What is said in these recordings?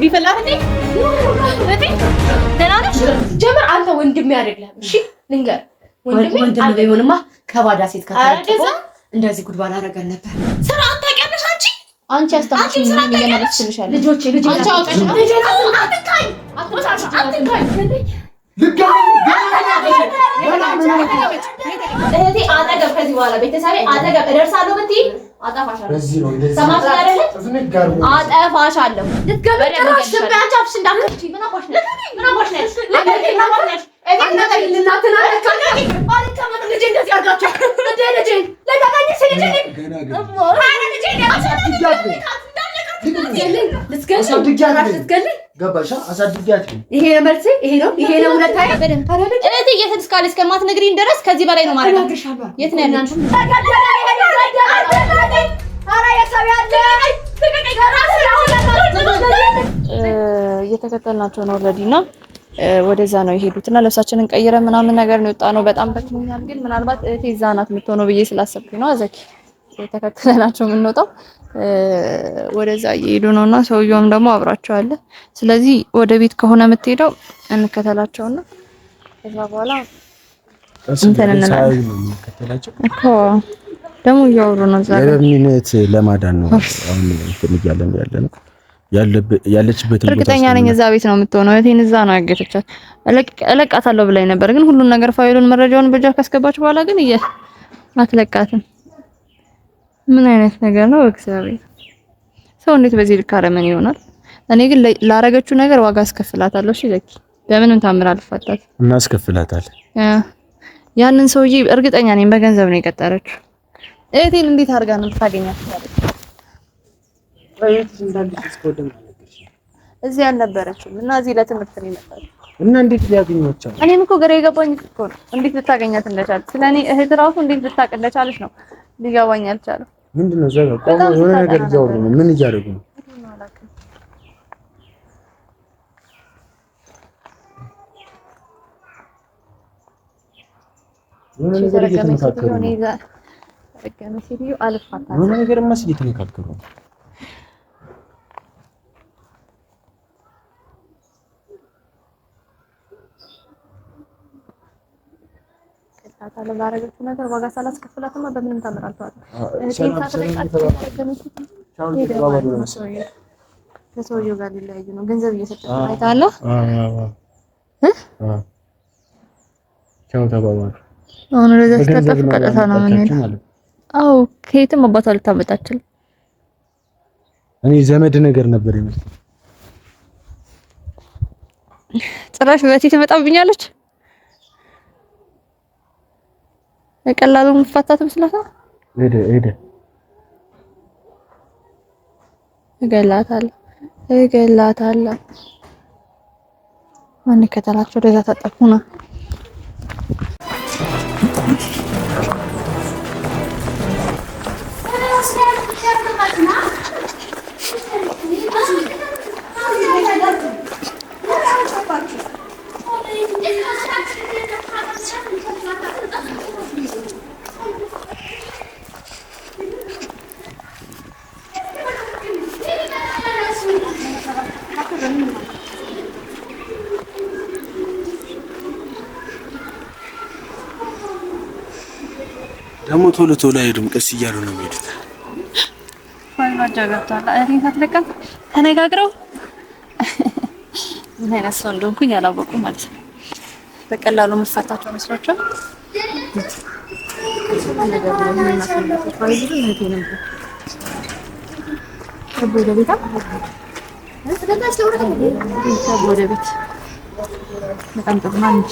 ጉድ ይፈላል እንዴ? ደህና ነሽ? ጀመር አንተ ወንድሜ አይደለም። እሺ ልንገር ወንድሜ ቢሆንማ ከባዳ ሴት ካታረቀ እንደዚህ ጉድ ባላረገን ነበር። ስራ አታውቂያለሽ አንቺ አስተማርሽ ምን እየመለስልሻለሁ? ልጆቼ አንቺ አውቀሽ አትንካኝ እህቴ አጠገብ ከዚህ በኋላ ቤተሰቤ አጠገብ እደርሳለሁ ብትይ አጠፋሻለሁ። ሰማሽ አይደለ? አጠፋሻለሁ። ልትገበጭራሽ አንቺ አፍሽ እንዳትከፍቺ። ምን አባሽ ነሽ? ምን አባሽ ነሽ? እቤት ነበር ልናትና አልከመት ልጄ እንደዚህ አድርጋችሁ ልጄ ለጋጋኝ ሲልጅ ገባሻ? አሳድጊያት። ይሄ ነው መልሴ። ይሄ ነው ሁለታዬ። እህቴ እየተስካለ እስከማትነግሪኝ ድረስ ከዚህ በላይ ነው ማለት ነው። የት ነው ያለችው? እየተከተልናቸው ነው ኦልሬዲ እና ወደዛ ነው የሄዱትና ልብሳችንን ቀይረን ምናምን ነገር ነው የወጣ ነው። በጣም በክሞኛል፣ ግን ምናልባት እህቴ እዛ ናት የምትሆነው ብዬ ስላሰብኩኝ ነው አዘኪ ተከትለናቸው የምንወጣው። ወደዛ እየሄዱ ነውና ሰውየውም ደግሞ አብራቸው አለ። ስለዚህ ወደ ቤት ከሆነ የምትሄደው እንከተላቸውና ከዛ በኋላ እንትን እንላለን እኮ ደግሞ እያወሩ ነው። ዛሬ ለምንነት ለማዳን ነው አሁን እንትን እያለን ያለነው ያለችበት እርግጠኛ ነኝ እዛ ቤት ነው የምትሆነው። እህቴን እዛ ነው ያገተቻት። እለቃታለሁ ብላኝ ነበር፣ ግን ሁሉን ነገር ፋይሉን መረጃውን በእጇ ካስገባች በኋላ ግን አትለቃትም። ምን አይነት ነገር ነው? እግዚአብሔር ሰው እንዴት በዚህ ልክ አረመኔ ይሆናል? እኔ ግን ላረገችው ነገር ዋጋ አስከፍላታለሁ። እሺ ዘኪ፣ በምንም ታምር አልፋታት። እናስከፍላታለን። ያንን ሰውዬ እርግጠኛ ነኝ በገንዘብ ነው የቀጠረችው። እህቴን እንዴት አድርጋ ነው ታገኛት? እዚህ አልነበረችም እና እዚህ ለትምህርት ነው የመጣችው። እና እንዴት ሊያገኛቸው? እኔም እኮ ግራ የገባኝ እኮ ነው እንዴት ልታገኛት እንደቻለች። ስለኔ እህት ራሱ እንዴት ልታቅ እንደቻለች ነው ሊገባኝ አልቻለም። ምንድነው ዘጋ? ቆሞ የሆነ ነገር እያወሩ ነው። ምን እያደረጉ ነው? የሆነ ነገር እየተነካከሩ ነው። የሆነ ነገርማ እየተነካከሩ ነው። ታታለ ባረገችው ነገር ዋጋ ሳላስከፍላትማ በምንም ታምራለች። ከሰውየው ጋር ሊለያዩ ነው። ገንዘብ እየሰጠች አይታለ። ቻው ተባባሉ። አሁን ወደ ተስተጠፍ ቀጥታ ነው ምን? አው ከየትም አባቷ ልታመጣችል። እኔ ዘመድ ነገር ነበር ይመስል ጭራሽ በፊት ትመጣብኛለች። በቀላሉ መፋታት መስላታ ሄደ እገላታለሁ። ማን ከተላቸው ወደዛ ተጠቁና ደግሞ ቶሎ አይሄዱም፣ ቀስ እያሉ ነው የሚሄዱት። ፋይሏ ገብቷል። እኔን አትለቀም ተነጋግረው ምን አይነት ሰው እንደሆንኩኝ አላወቁም ማለት ነው። በቀላሉ መፋታቸው መስሏቸው በጣም ጥሩ ማንች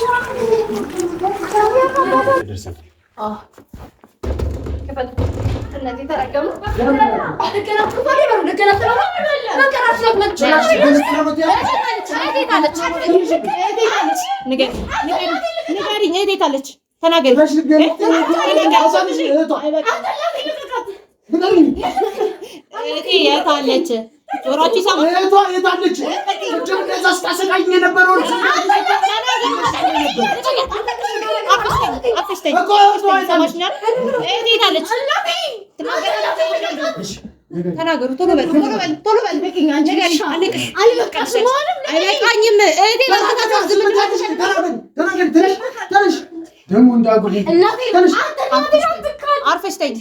ጆሮአችሁ ይሰማል። እህቷ የታለች? እጅም ከዛ ስታሰቃኝ የነበረው እህቷ ተናገሩ። ቶሎ በል ልቀቂኝ። አንቺ አልበቃሽም። አይበቃኝም። እህቴ ተነሽ ደግሞ እንዳጉል እናቴ አርፈሽ ተኝ።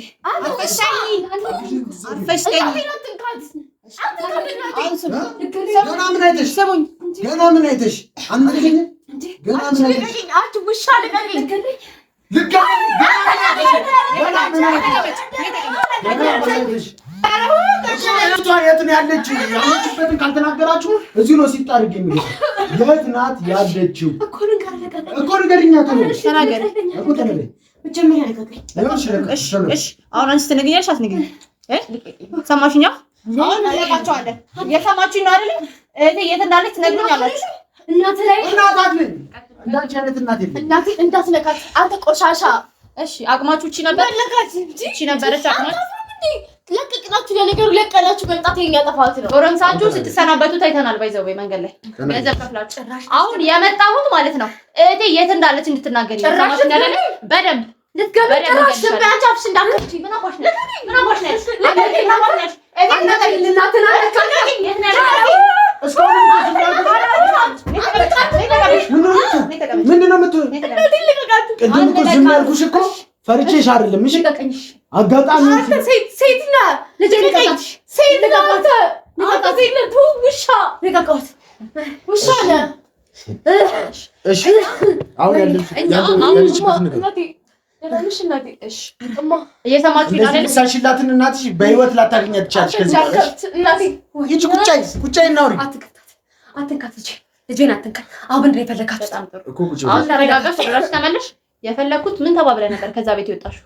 ገና ምን አይተሽ? ገና ምን አይተሽ? ውሻ ልቀቂኝ። የት ነው ያለችው? ያለችበትን ካልተናገራችሁ እዚህ ነው ሲጣርግ የሚለው። የት ናት ያለችው? እኮ ንገሪኛ። ተናገሪ እኮ ተናገሪ። አሁን አንቺ ትነግኛለሽ አትነግኝ? ሰማሽኛ? አሁን እንለቃቸዋለን። የሰማችሁኝ ነው አይደል? እህቴ የት እንዳለች ትነግሩኛላችሁ። እናት ላይ እናት አትልኝ። እንዳንቺ አይነት እናት የለም። እናቴ እንዳትነካት አንተ ቆሻሻ። እሺ አቅማችሁ እቺ ነበር እቺ ነበረች አቅማችሁ። ለቅቅናችሁ ለነገሩ ለቀናችሁ መምጣት የኛ ጥፋት ነው። ጎረምሳችሁ ስትሰናበቱ ታይተናል። ባይዘው መንገድ ላይ ገንዘብ ከፍላችሁ አሁን የመጣሁት ማለት ነው እህቴ የት እንዳለች እንድትናገሪ ሰማሽ እንዳለ በደንብ ልትገበጭራሽ በአንቻፍሽ እንዳከፍቺ ምን አባሽ ነሽ? ምን አባሽ ነሽ? ምንድን ነው የምትሆን? ቅድም እኮ ዝም ያልኩሽ እኮ ፈርቼሽ አይደለም። እሺ አጋጣሚ ሴት ነህ ልጄ ልቀቃት። ሴት ነህ ውሻ ነህ። እሺ አሁን ያለሽ እየሰማችሁኝ እናትሽ በህይወት ላታገኛት ትችያለሽ። ከዚህ ቁጫይ እናውሪ። አትንካት ልጄን አትንካት። አሁን ምንድን ነው የፈለጋችሁ? በጣም ጥሩ። አሁን ተረጋጋሽ ብለሽ ተመለሽ። የፈለኩት ምን ተባብለህ ነበር? ከዛ ቤት ይወጣሽው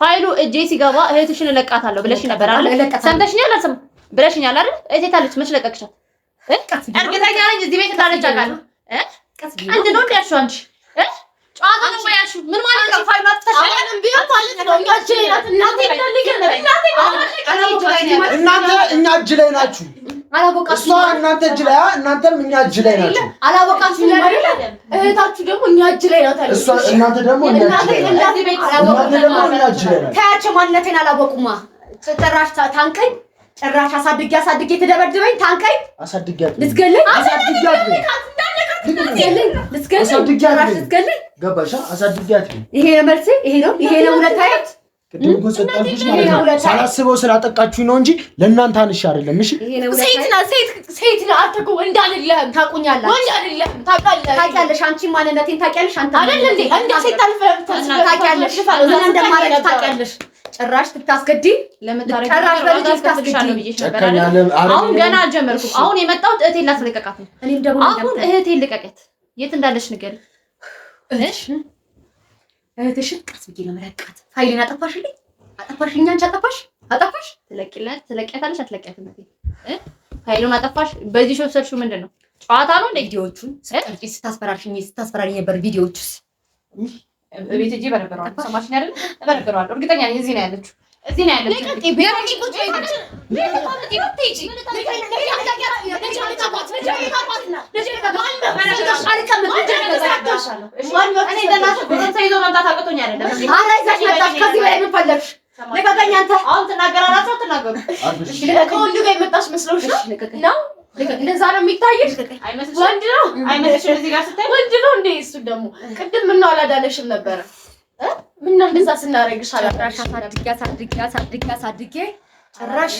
ፋይሉ እጄ ሲገባ እህትሽን እለቃታለሁ ብለሽ ነበር አይደል? ሰምተሽኛል? አልሰማም ብለሽኛል አይደል? እህቴ ታለች መች ለቀቅሻት? እርግጠኛ ነኝ እዚህ ቤት እንዳለች አውቃለሁ። አንድ ነው ያልሽው አንቺ ጨዋታ ነው ያልሽው። ምን ማለት ነው? ፋይሉ አትተሻለም ቢሆን ማለት ነው እኛ እጅ ላይ ናት። እናንተ እኛ እጅ ላይ ናችሁ። እሷ እናንተ እጅ ላይ እናንተም እኛ እጅ ላይ ናችሁ። አላወቃችሁ ማለት እህታችሁ ደግሞ እኛ እጅ ላይ ናት። እሷ እናንተ ደግሞ እኛ እጅ ላይ ናችሁ። ታያቸው ማንነቴን አላወቁማ። ጭራሽ ታንቀኝ፣ ጭራሽ አሳድጌ ተደበድበኝ። ታንቀኝ ልትገለኝ ልትገለኝ ገባሽ? አሳድጊያት። ይሄ ነው መልሴ። ይሄ ነው ሁለታዬ። ቅድም እኮ ሰጣችሁሽ ማለት ነው። ሳላስበው ስላጠቃችሁኝ ነው እንጂ ለእናንተ አንሽ አይደለም። እሺ ሴት ነው አትኩ እንዳልልህም ታቁኛላችሁ። ወንድ አይደለም ታውቂያለሽ። አንቺ ማንነቴን ታውቂያለሽ። አንተ አይደል እንዴ እንደ ሴት ታውቂያለሽ። ምን እንደማረግ ታውቂያለሽ። ጭራሽ ትታስገዲ ጭራሽ በልጅ ታስገሻለሁ ብዬሽ ነበር አይደል? አሁን ገና አልጀመርኩም። አሁን የመጣሁት እህቴን ላስለቀቃት ነው። እኔም ደግሞ አሁን እህቴን ልቀቀት። የት እንዳለች ንገሪ። እህትሽን ቀስ ብዬ ነው መለቃት። ፋይሌን አጠፋሽልኝ። አንቺ አጠፋሽ። ትለቂያታለሽ አትለቂያትም? ፋይሉን አጠፋሽ። በዚህ ሾፍሰርሽው ምንድን ነው? ጨዋታ ነው እንደ ቪዲዮዎቹን ስታስፈራሪኝ ነበር። ቪዲዮዎቹስ ቤት እጄ በነበረዋል። ሰማሽኝ አይደል? በነበረዋል። እርግጠኛ ነኝ እዚህ ነው ያለችው። እንደዛ ነው የሚታየሽ? ወንድ ነው አይመስልሽም? እዚህ ጋር ስታይ ወንድ ነው እንዴ? እሱ ደግሞ ቅድም ምነው አላዳለሽም ነበረ? ምነው እንደዛ ስናረግሽ አላዳለሽም? አሳድጌ ጭራሽ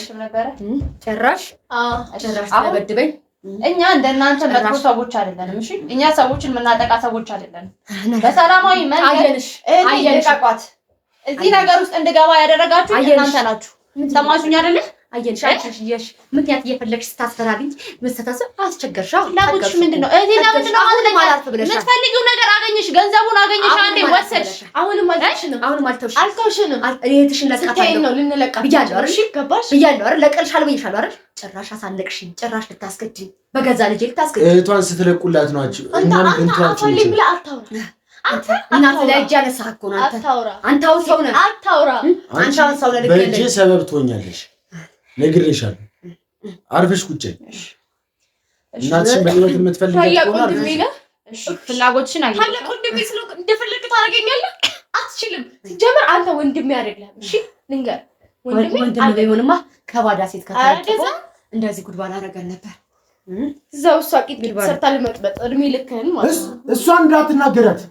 ተበድበኝ። እኛ እንደናንተ መጥፎ ሰዎች አይደለንም። እሺ እኛ ሰዎችን የምናጠቃ ሰዎች አይደለንም። በሰላማዊ መንገድ ልቀቋት። እዚህ ነገር ውስጥ እንድገባ ያደረጋችሁ እናንተ ናችሁ። ሰማችሁኝ አይደለ? አየንሽ ምክንያት እየፈለግሽ ስታስፈራሪኝ መስተታሰብ አስቸገርሻ። ፍላጎትሽ ምንድነው? እህቴና ምንድነው? የምትፈልጊው ነገር አገኘሽ፣ ገንዘቡን አገኘሽ፣ አንዴ ወሰድሽ። አሁንም አልተውሽንም። እህትሽን ለቃታለሁ ነው ልንለቃት ብያለሁ አይደል? እሺ ገባሽ ብያለሁ አይደል? ለቀልሻለሁ ብዬሻለሁ አይደል? ጭራሽ አሳለቅሽኝ። ጭራሽ ልታስገድኝ በገዛ ልጄ ልታስገድኝ። እህቷን ስትለቁላት ነው አንቺ እኛም እንትዋችሁ እንጂ አንተ እናት ላይ እጅ ያነሳህ እኮ ነው። አንተው ሰው ነህ። አንተው ሰው ነህ። በእጄ ሰበብ ትሆኛለሽ። ነግሬሻለሁ። አርፈሽ ቁጭ። እናትሽን በህይወት የምትፈልጊው ከሆነ ፍላጎትሽን አግኝ። ታላቅ ወንድሜ እንደፈለግህ ታደርገኛለህ? አትችልም። ሲጀመር አንተ ወንድሜ አይደለም። እሺ ልንገር፣ ወንድም ቢሆንማ ከባዳ ሴት ከተጠቆ እንደዚህ ጉድባል አረጋን ነበር እዛው እሷ ቂጥ ሰርታ ለመጥበጥ እድሜ ልክህን ማለት እሷን እንዳትናገራት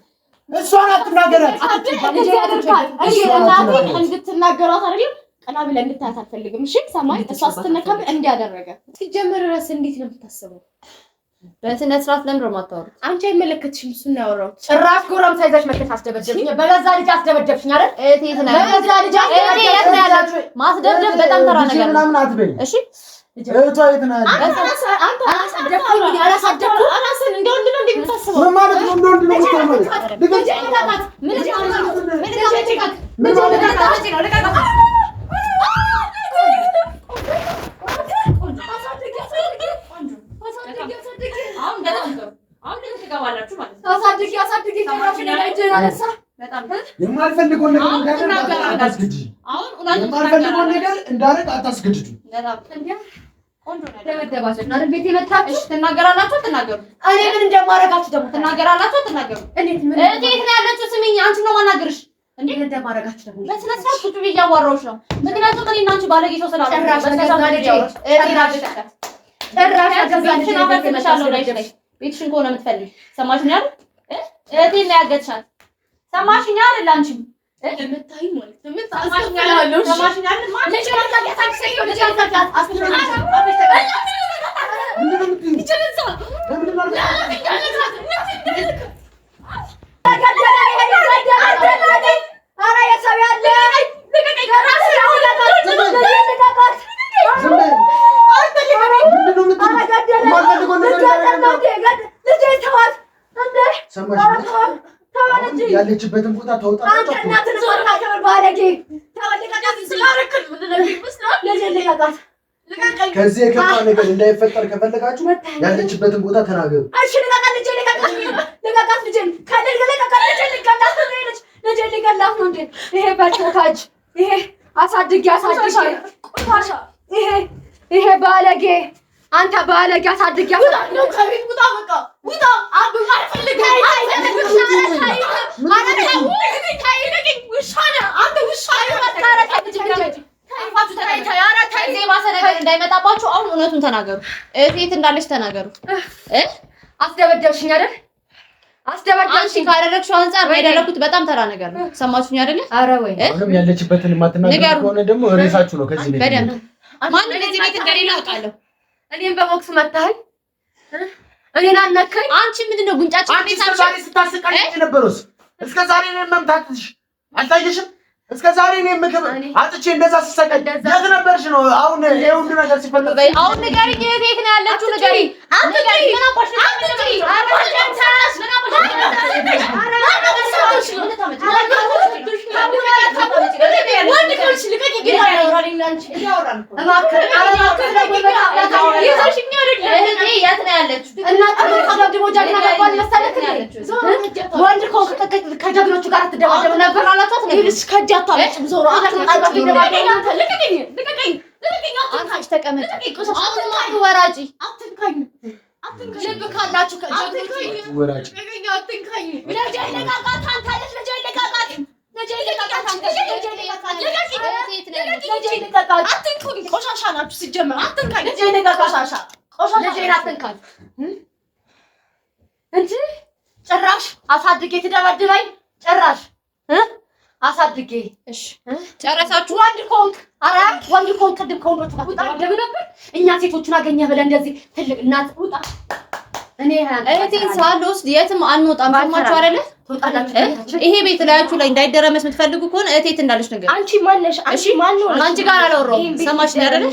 እንድትናገራት አይደለም ቀና ብለህ እንድታያት አልፈልግም እሺ ሰማይ እሷ ስትነካም እንዲያደረገ ሲጀመር ራስ እንዴት ነው የምታስበው በስነ ስርዓት ለምንድነው የማታወሩት አንቺ አይመለከትሽም እሱን ያወራው ጭራሽ ጎረምሳ ይዘሽ መከታ አስደበደብኝ በገዛ ልጅ አስደበደብኝ አይደል እቴት ነው በገዛ ልጅ እቴት ነው ያላችሁ ማስደብደብ በጣም ተራ ነገር ነው እሺ እህቷ የት ነው አንተ አላሳደኩ አራስን እንደው እንደው እንደምታስበው ምን ማለት ነው እንደው እንደው የምታመለው የማልፈልገው ነገር እንዳደረግ አታስገድዱ ደበደባችሁ እና ቤት የመጣችሁ ትናገራላችሁ አትናገሩ እኔ ምን እንደማረጋችሁ ደግሞ ትናገራላችሁ አትናገሩ እንዴት ነው ያለችው ስሚኝ አንቺ ነው ማናገርሽ እንዴት እንደማረጋችሁ ደግሞ በስነ ስርዓት ቁጭ ብዬ እያወራሁሽ ነው ምክንያቱም እኔ እና አንቺ ባለጌ ሰው ስላለ ቤትሽን ከሆነ የምትፈልጊ ሰማሽኝ አይደል እህቴን ነው ያገትሻት ሰማሽኝ አይደል አንቺ የምታይ ማለት ሰማሽኝ አይደል ሰማሽኝ አይደል ማለት ያለችበትን ቦታ ተወጣጣችሁ ከዚህ የከፋ ነገር እንዳይፈጠር ከፈለጋችሁ ያለችበትን ቦታ ተናገሩ እሺ ይሄ በልቶካጅ ይሄ አሳድጌ ይሄ ባለጌ አንተ ባለጌ አሳድጌ ነው ከቤት ውጣ በቃ ውጣ አብባ አልፈልግም እንዳይመጣባችሁ አሁን እውነቱን ተናገሩ እቴት እንዳለች ተናገሩ አስደበደብሽኝ አይደል አስደበደብሽኝ ካደረግሽው አንፃር ያደረኩት በጣም ተራ ነገር ነው ሰማችሁኝ አይደል አረ ወይ አሁንም ያለችበትን ማትናገሩ ከሆነ ደግሞ ሬሳችሁ ነው ከዚህ ቤት በደንብ ማን ለዚህ ቤት እንደሌላ አውቃለሁ እኔም በቦክስ መታኝ እኔን አነከኝ አንቺ ምንድነው ጉንጫችን ዛሬ ስታስቀኝ ነበርስ እስከ ዛሬ እኔን መምታትሽ አልታየሽም እስከ ዛሬ እኔን ምግብ አጥቼ እንደዛ ስሰቀኝ የት ነበርሽ ነው አሁን የሁሉ ነገር ሲፈጠር አሁን ንገሪኝ የት ነው ያለችው ንገሪኝ ንገሪኝ ምን አባሽ ከጀግኖቹ ጋር ትደባደብ ነበር አላታት ነው አታለችም ዞሮ አንቺ ተቀመጭ አሁን ወራጂ አትንካኝ ልብ ካላችሁ ከጀግኖቹ ወራጂ አትንካኝ ልጅ አይለቃቃት አንተ ልጅ አይለቃቃት አትንኩኝ ቆሻሻ ናችሁ ሲጀመር አትንካኝ ልጅ ቆሻሻ አትንካኝ እንጂ ጭራሽ አሳድጌ ትደበድበኝ ጭራሽ አሳድጌ እሺ ጨረሳችሁ ወንድ ኮንክ አራ ወንድ ኮንክ ቅድም ከወንዶቹ ጋር ተደብደብ ነበር እኛ ሴቶቹን አገኘህ ብለህ እንደዚህ ትልቅ እናት ውጣ እኔ እህቴን ሳልወስድ የትም አንወጣም ሰማችሁ አይደለ ትወጣላችሁ ይሄ ቤት ላያችሁ ላይ እንዳይደረመስ የምትፈልጉ ከሆነ እህቴት እንዳለች ነገር አንቺ ማነሽ አንቺ ማን ነው አንቺ ጋር አላወራሁም ሰማሽ አይደለ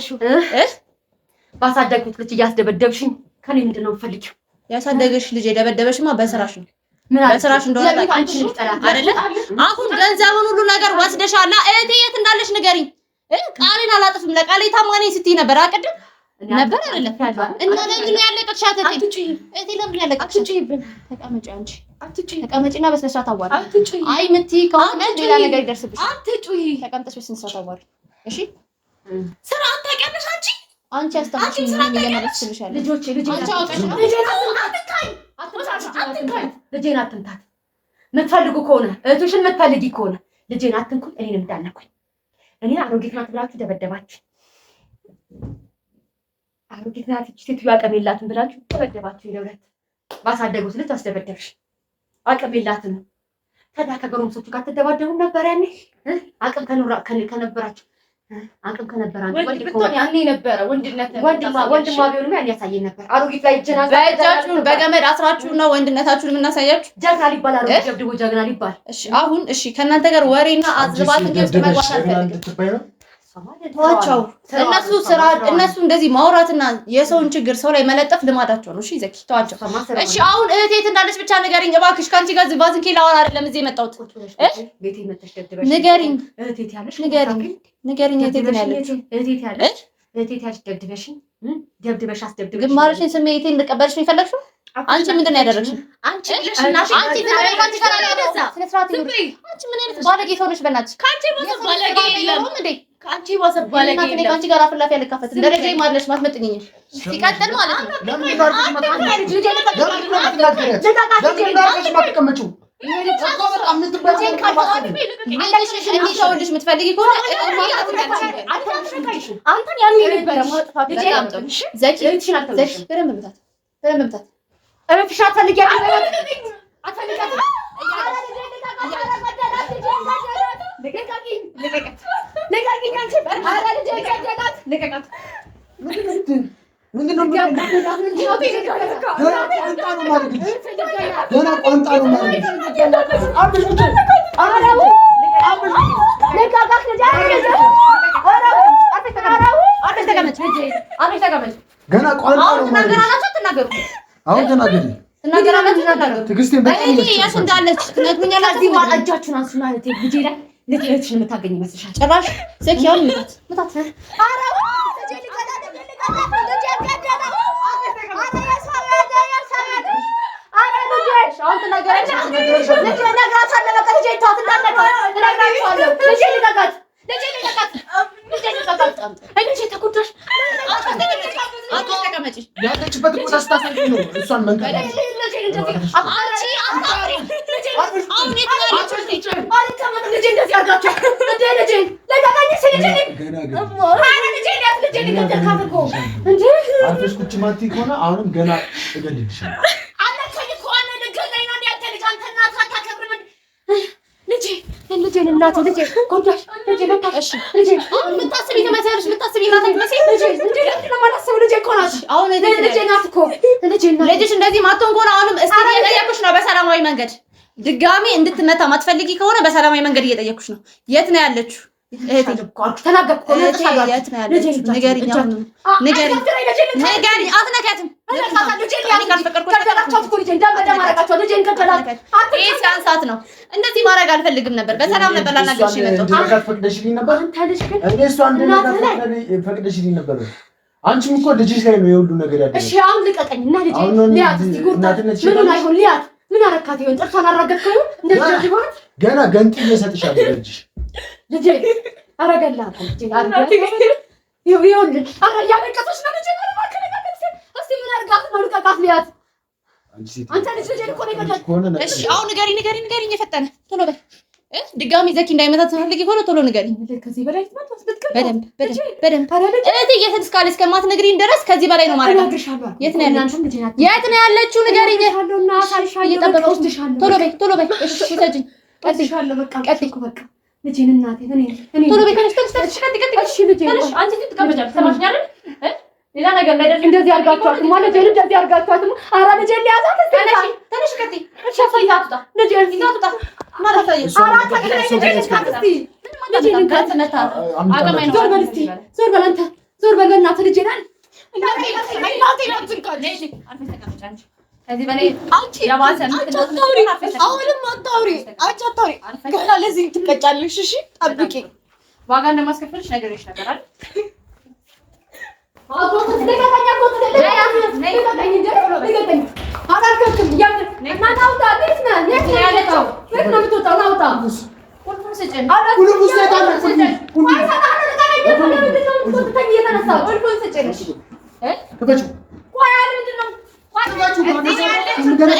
ባሳደግኩት ልጅ እያስደበደብሽኝ ከኔ ምንድነው ፈልጊው ያሳደገሽ ልጅ የደበደበሽማ በስራሽ ነው በስራሽ እንደሆነ አንቺ ልትጠላት አይደለ አሁን ገንዘቡን ሁሉ ነገር ወስደሻላ እህቴ የት እንዳለሽ ንገሪኝ ቃሌን አላጥፍም ለቃሌ ታማኝ ስትይ ነበር አቀድም ነበር አይደለ እና ለምን ያለቀሻት እህቴ ለምን ያለቀሽ ተቀመጪ አንቺ ተቀመጪና በስነ ስርዓት አዋሪ አይ ምትይ ከሆነ ሌላ ነገር ይደርስብሽ አትጩይ ተቀምጠሽ በስነ ስርዓት አዋሪ እሺ ስርዓት ታውቂያለሽ አንቺ አስተማሪኝ ምን እየመለስልሻለሁ ልጆቼ አንቺ አውቀሽ ልጄን አትንካት የምትፈልጉ ከሆነ እህትሽን የምትፈልጊ ከሆነ ልጄን አትንኩኝ እኔንም እንዳነኩኝ እኔ አሮጊት ናት ብላችሁ ደበደባችሁ። አሮጊት ናት እቺ ሴትዮ አቅም የላትም ብላችሁ ደበደባችሁ። ይለውለት ባሳደጉት ልጅ አስደበደብሽ። አቅም የላትም። ታዲያ ከጎረምሶቹ ጋር ተደባደቡ ነበር ያኔ አቅም ከነበራችሁ አቅም ከነበራችሁ ወንድ ብትሆን ያኔ ነበረ ወንድነት ወንድማ ቢሆንም ያኔ ያሳየን ነበር። አሮጊት ላይ ጀናዛ በእጃችሁን በገመድ አስራችሁ ነው ወንድነታችሁን የምናሳያችሁ። ጀግና ሊባል አሮጊት ደብድቦ ጀግና ሊባል። እሺ አሁን እሺ ከእናንተ ጋር ወሬና አዝባት እንግዲህ መግባት አልፈልግም። ተዋቸው። እነሱ እንደዚህ ማውራትና የሰውን ችግር ሰው ላይ መለጠፍ ልማዳቸው ነው። እሺ ዘኪ ተዋቸው። እሺ አሁን እህቴ የት እንዳለች ብቻ ንገሪኝ እባክሽ። ካንቺ ጋር ዝባዝንኬ ላወራ አይደለም እዚህ የመጣሁት። ቤቴ መተሽ ደብደበሽ ንገሪኝ፣ እህቴ ያለሽ ንገሪኝ እህቴ ያለች እህቴ ያለሽ ደብድበሽ አስደብድበሽ ግማሽን ስሜቴን ልቀበልሽ ነው የፈለግሽው? አንቺ ምንድን ነው ያደረግሽው? አንቺ ምን አይነት ባለጌ ሰው ነሽ? በእናትሽ ካንቺ ወሰብ ባለጌ የለም እንዴ? ካንቺ ወሰብ ባለጌ የለም። ካንቺ ጋር አፍላፊ ያልካፈት ደረጃ ማለሽ ማትመጥኝኝ ሲቀጥል ማለት ነው። ለምን ጋርሽ ማትቀመጪው? የምትፈልጊ ከሆነ አንተን ያኔ ነበረ ማጥፋት ዘኪ በደንብ እረፍሻ አሁን ተናገሪ። ትዕግስቴን በጣም የት እንዳለች ትነግሩኛላችሁ። እጃችሁን አንሱና ልጄ ላይ ልጅሽን የምታገኝ ይመስልሻል? ጭራሽ ዘኪያውን ምታት ያለችበት ቦታ ስታሳይ ነው እሷን መንገድ አርፈሽ ቁጭ ማትይ ከሆነ አሁንም ገና እገልልሻለሁ። ልጅሽ እንደዚህ ማትሆን ከሆነ አሁንም እስቲ እየጠየኩሽ ነው በሰላማዊ መንገድ። ድጋሚ እንድትመታ ማትፈልጊ ከሆነ በሰላማዊ መንገድ እየጠየኩሽ ነው። የት ነው ያለችው? እህቴ ተናገርኩ እኮ የት ነው ያለችው? ንገሪኝ፣ አሁን ንገሪኝ። አትነካትም። ይሄ ሲያንሳት ነው። እንደዚህ ማድረግ አልፈልግም ነበር። በሰላም ነበር ላናግርሽ የመጣሁት። ፈቅደሽልኝ ነበር። እኔ እሷ ፈቅደሽልኝ ነበር። አንቺም እኮ ልጅሽ ላይ ነው የሁሉ ነገር ያደረገው። እሺ አሁን ልቀቀኝ እና ልጄ ሊያት ምን አይሆን ሊያት ምን አረካት ይሆን? ጥርሷን አራገፍከው እንደዚህ ባት ገና ገንጥ እየሰጥሻለሁ ልጅሽ ልጄ አረጋላት ልጄ አረጋላት ይሁን አረ ያለቀሰች ነው ልጄ አረጋላት እስቲ ምን አርጋት ነው? ልቀቃት ሊያት አንተ ልጅ እኮ ነው የገደልኩት። እሺ አሁን ንገሪኝ የፈጠነ ቶሎ በል። ድጋሚ ዘኪ እንዳይመታት ትፈልጊ ከሆነ ቶሎ ንገሪኝ። ከዚህ በላይ ትመጣስ ብትቀር በደንብ እህቴ የት እስካለች እስከማትነግሪኝ ድረስ ከዚህ በላይ ነው ማለት ነው። የት ነው ያለችው? ንገሪኝ። እየጠበቀች ቶሎ በይ። እሺ ሰጂኝ ቀጥሻለሁ። በቃ ልጄን እናቴን እኔ ቶሎ በይ። ተነሽ። እሺ ልጄ አንቺ ትቀመጫለሽ። ሰማሽኝ አይደል? ሌላ ነገር ላይ እንደዚህ አርጋችኋት ማለት ነው። እንደዚህ አርጋችኋት አራ ልጄ ሊያዛት ተነሽ ቀጥይ። እሺ አሳይታታ ልጄ ይዛታ ማለት ነው። አራ ተከለኝ ዞር በል እናትህ ልጄ ናት። ከዚህ በላይ ያባሰ አሁንም አታውሪ ገና ለዚህ ትቀጫለሽ። እሺ ጠብቂ። ዋጋ እንደማስከፈልሽ ነገርሽ ነበር አይደል?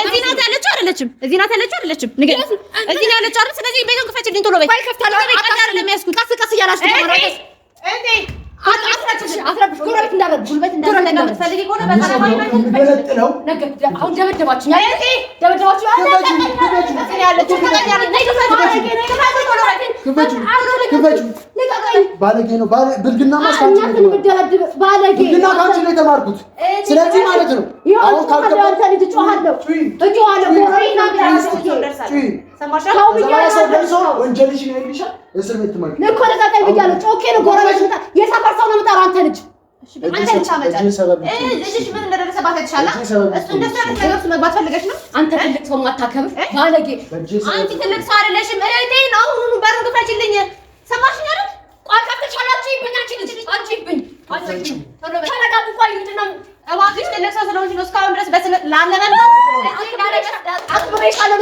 እዚህ ናት ያለችው አይደለችም? እዚህ ናት ያለችው አይደለችም? ንገሪኝ። እዚህ ነው ያለችው አይደል? ስለዚህ ቤቱን ክፈችልኝ ቶሎ በይ። ቀስ እያላችሁ ጎረቤት እንዳረብሽ ጉልበት እንዳትፈልጊ ከሆነ በሰላማዊ መንገድ አሁን ደበደባችሁ ባለጌ ነው ብልግና ብልግና ካንቺ ነው የተማርኩት። ስለዚህ ማለት ነው አሁን ወንጀልሽን ይልሻል እስር ቤት ትማር እኮ ለቃቀኝ ብያለሁ። ጮኬ ነው ጎረቤት መጣ የሰፈር ሰው ነው የምጠራው አንተ ልጅ አንተ ልጅ አመጣ እሺ ምን እንደደረሰባት አይተሻላ? እሱ እንደዛ ነገር ውስጥ መግባት ፈልገሽ ነው? አንተ ትልቅ ሰው ማታከብር ባለጌ አንቺ ትልቅ ሰው አይደለሽም። እኔን አሁኑኑ በሩን ክፈችልኝ። ሰማሽኝ አይደል? ቋንቋ ተቻላችሁ ይብኛችሁ ልጅ አንቺ ይብኝ ተረጋጉ። ቆይ ምንድነው እባክሽ ትልቅ ሰው ስለሆንሽ ነው እስካሁን ድረስ በስነ ላለመን አጥብሬሻለሁ።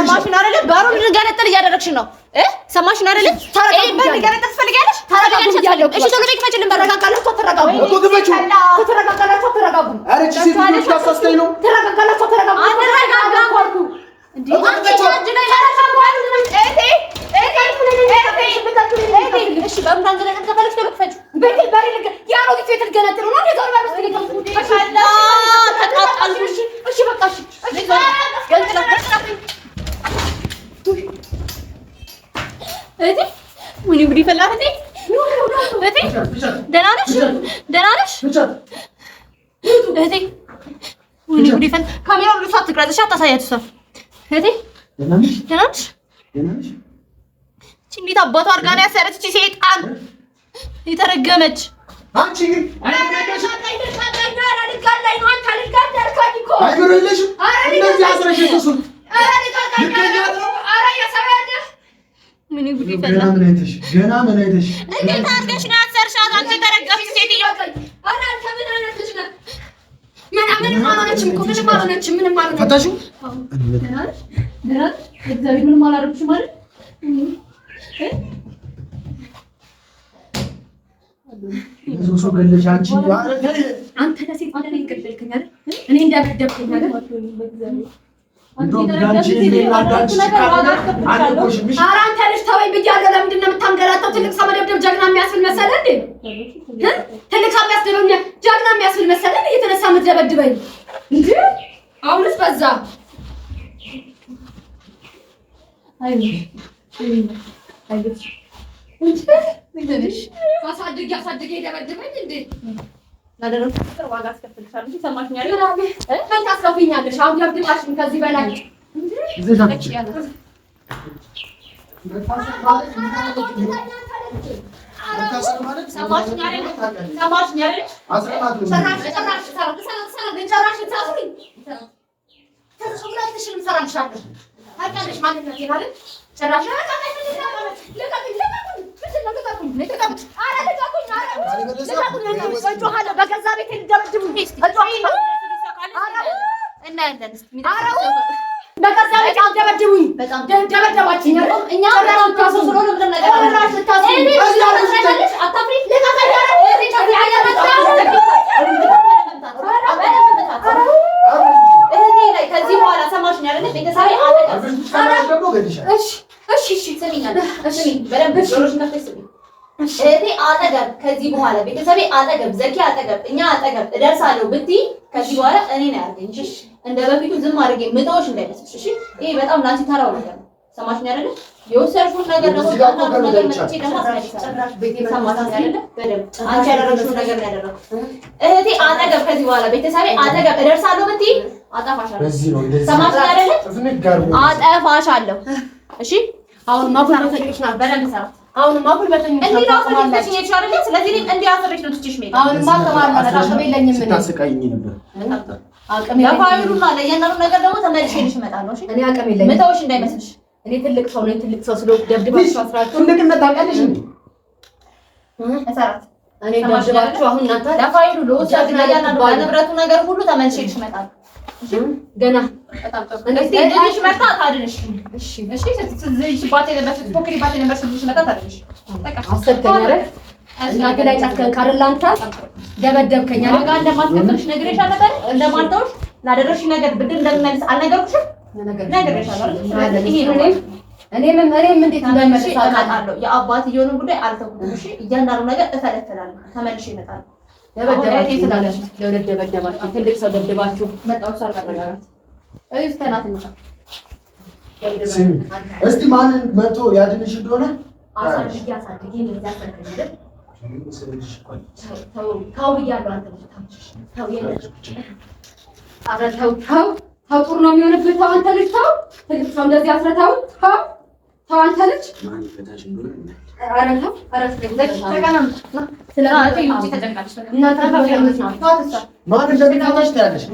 ሰማሽን አይደለ? ባሩን ልንገነጥል እያደረግሽ ነው። ሰማሽን አይደለ? ልንገነጥል ትፈልጊያለሽ? እሺ ቶሎ ቤት ክፈችልን። ተረጋጋላችሁ አትረጋጉ? ተረጋጋላችሁ አትረጋጉ? ካሜራውን ልሷ ትቅረጽሽ አታሳያት። እሷ እህቴ ደህና ነሽ? እንዴት አባቷ አድርጋ ነው ያሰረች እቺ ሴጣን የተረገመች። አንቺ ግን ገና ምን አይተሽ እንዴት አድርገሽ ነው ያሰርሻት? አንቺ የተረገምሽ ሴትዮ ምንም አልሆነችም እኮ ምንም አልሆነችም። ምንም አልሆነችም። ፈታሽው እግዚአብሔር ምንም አላደረግሽም ማለት ሶሶ ገለሽ አንቺ አንተ ለሴት ማለት ነው ገለልከኝ አይደል? እኔ እንዳበደብከኝ አይደል? ኧረ አንተ ልጅ ተወኝ ብያለሁ። ለምንድን ነው የምታንገላታው? ትልቅ ሰው መደብደብ ጀግና የሚያስብል መሰለህ እንዴ? ትልቅ ሰው የሚያስደበኝ ጀግና የሚያስብል መሰለህ እንዴ? የተነሳ የምትደበድበኝ እንዴ? አሁንስ በዛ። አሳድጌ የደበድበኝ እንዴ? ላደረኩት ፍቅር ዋጋ አስከፍልሻለሁ። እንጂ ሰማሽኝ አይደል? ምን ታስከፍኛለሽ? አሁን ደብድባሽኝ ከዚህ በላይ በገዛ ቤት ልደበድቡኝ እናያለን። በገዛ ቤት አልደበድቡኝ። ደበደባችኝ። እኛ ስለሆነ ምንም ነገር ከዚህ በኋላ ሰማሽኝ አይደል? ቤተሰቤ እህቴ አጠገብ ከዚህ በኋላ ቤተሰቤ አጠገብ ዘኪ አጠገብ እኛ አጠገብ እደርሳለሁ ብትይ ከዚህ በኋላ እኔ ነው ያርገኝ። እሺ እንደ በፊቱ ዝም አድርጌ ምጣዎች እንዳይመስልሽ። እሺ ይሄ በጣም ላንቺ ተራው ነገር ነው። ሰማሽኝ አይደል? የወሰድሽውን ነገር ነው ያለው ነገር መጥቼ ደግሞ አስረዳሽ። ሰማሽኝ አይደል? በደምብ አንቺ ያደረግሽውን ነገር ነው ያደረኩት። እህቴ አጠገብ ከዚህ በኋላ ቤተሰቤ አጠገብ እደርሳለሁ ብትይ አጠፋሻለሁ። ሰማሽኝ አይደል? አጠፋሻለሁ። እሺ አሁንማ ጉልበተኞች ናቸው። በደንብ ሰራ። አሁንማ ጉልበተኞች ናቸው። እንዴ ነው ፈለግሽ ነው አይደል? ስለዚህ እንዴ አሰረች ነው ትችሽ ሜዳ። አሁንማ አቅም የለኝም። ስታስቀይኝ ነበር። አቅም የለኝም። ለፋይሉና ለእያንዳንዱ ነገር ደግሞ ተመልሼልሽ እመጣለሁ። እሺ እኔ አቅም የለኝም። መተውሽ እንዳይመስልሽ። እኔ ትልቅ ሰው ነኝ። ትልቅ ሰው ስለሆንኩ ደብድባችሁ አስራችሁ ትልቅነት ታውቂያለሽ እንዴ? እሰራት እኔ ደብድባችሁ አሁን እናንተ ለፋይሉ ለወሳጅና ለእያንዳንዱ ለንብረቱ ነገር ሁሉ ተመልሼልሽ እመጣለሁ። ገና በጣም ጥሩ። እንዴ ልጅሽ መጣ ታድንሽ። እሺ እሺ ስለዚህ ባቴ ነበር ፎክሪ ባቴ ነበር ልጅሽ መጣ ታድንሽ። በቃ አሰብከኝ አይደል? እናንተ ላይ ጨከንክ አይደል? አንተ ደበደብከኝ አይደል? ዋጋ እንደማትከፍልሽ ነግሬሻል ነበር። እንደማልተውሽ ላደረግሽ ነገር ብድር እንደምመልስ አልነገርኩሽም? ነግሬሻለሁ አይደል? ይሄ ነው እኔም እንዴት እንደምመልስ አውቃለሁ። የአባትየውን ጉዳይ አልተውኩም። እሺ እያንዳንዱ ነገር እፈለፍላለሁ። ተመልሼ እመጣለሁ። ደበደባችሁ ስላለሽ ለወደድ ደበደባችሁ። ትልቅ ሰው ደብደባችሁ መጣው ሳር ተረጋጋ። እዚህ ተናት እንጫ እስቲ ማንን መጥቶ ያድንሽ እንደሆነ አሳድጊ እንደዛ አሳድጊ። ተው ብያለሁ። አንተ ልጅ ተው ኧረ ተው ጥሩ ነው የሚሆንብህ። ተው አንተ ልጅ ተው። ትልቅ ሰው እንደዚህ አስረታው። ተው አንተ ልጅ ኧረ ተው ተቀናም ስለዚህ ይውጪ ተጨንቃለሽ። እናንተ ማን እንደሚታታሽ ታያለሽ።